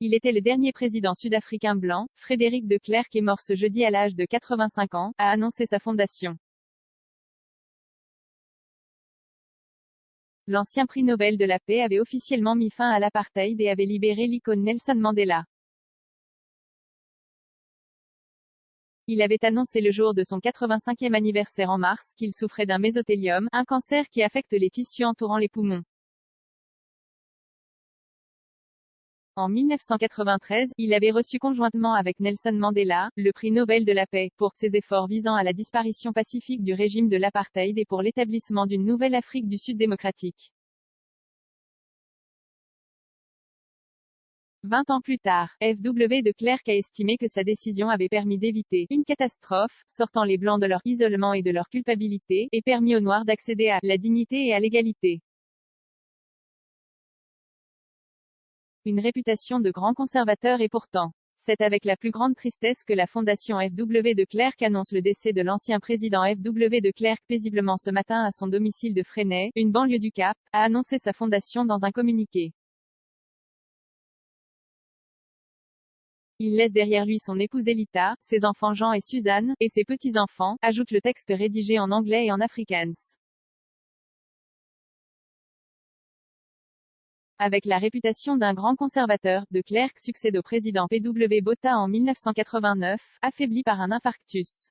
Il était le dernier président sud-africain blanc. Frédéric de Klerk est mort ce jeudi à l'âge de 85 ans, a annoncé sa fondation. L'ancien prix Nobel de la paix avait officiellement mis fin à l'apartheid et avait libéré l'icône Nelson Mandela. Il avait annoncé le jour de son 85e anniversaire en mars, qu'il souffrait d'un mésothéliome, un cancer qui affecte les tissus entourant les poumons. En 1993, il avait reçu conjointement avec Nelson Mandela, le prix Nobel de la paix, pour ses efforts visant à la disparition pacifique du régime de l'apartheid et pour l'établissement d'une nouvelle Afrique du Sud démocratique. 20 ans plus tard, F.W. de Klerk a estimé que sa décision avait permis d'éviter une catastrophe, sortant les Blancs de leur isolement et de leur culpabilité, et permis aux Noirs d'accéder à la dignité et à l'égalité. Une réputation de grand conservateur et pourtant, c'est avec la plus grande tristesse que la fondation F.W. de Klerk annonce le décès de l'ancien président F.W. de Klerk paisiblement ce matin à son domicile de Fresnay, une banlieue du Cap, a annoncé sa fondation dans un communiqué. Il laisse derrière lui son épouse Elita, ses enfants Jean et Suzanne, et ses petits-enfants, ajoute le texte rédigé en anglais et en afrikaans. Avec la réputation d'un grand conservateur, de Klerk succède au président P.W. Botha en 1989, affaibli par un infarctus.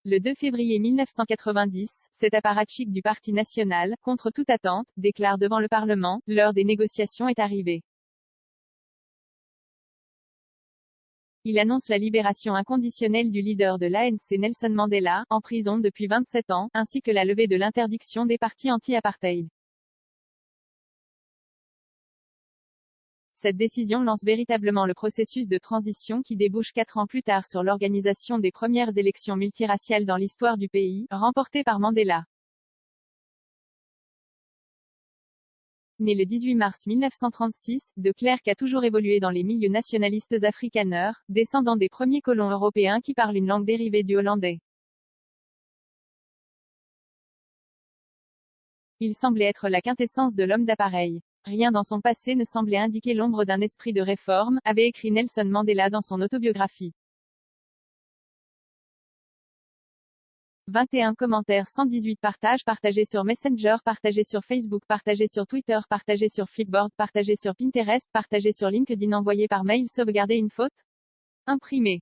Le 2 février 1990, cet apparatchik du Parti national, contre toute attente, déclare devant le Parlement, l'heure des négociations est arrivée. Il annonce la libération inconditionnelle du leader de l'ANC Nelson Mandela, en prison depuis 27 ans, ainsi que la levée de l'interdiction des partis anti-apartheid. Cette décision lance véritablement le processus de transition qui débouche 4 ans plus tard sur l'organisation des premières élections multiraciales dans l'histoire du pays, remportées par Mandela. Né le 18 mars 1936, de Klerk a toujours évolué dans les milieux nationalistes afrikaners, descendant des premiers colons européens qui parlent une langue dérivée du hollandais. Il semblait être la quintessence de l'homme d'appareil. Rien dans son passé ne semblait indiquer l'ombre d'un esprit de réforme, avait écrit Nelson Mandela dans son autobiographie. 21 commentaires 118 partages partagés sur Messenger, partagés sur Facebook, partagés sur Twitter, partagés sur Flipboard, partagés sur Pinterest, partagés sur LinkedIn, envoyés par mail, sauvegarder une faute? Imprimé.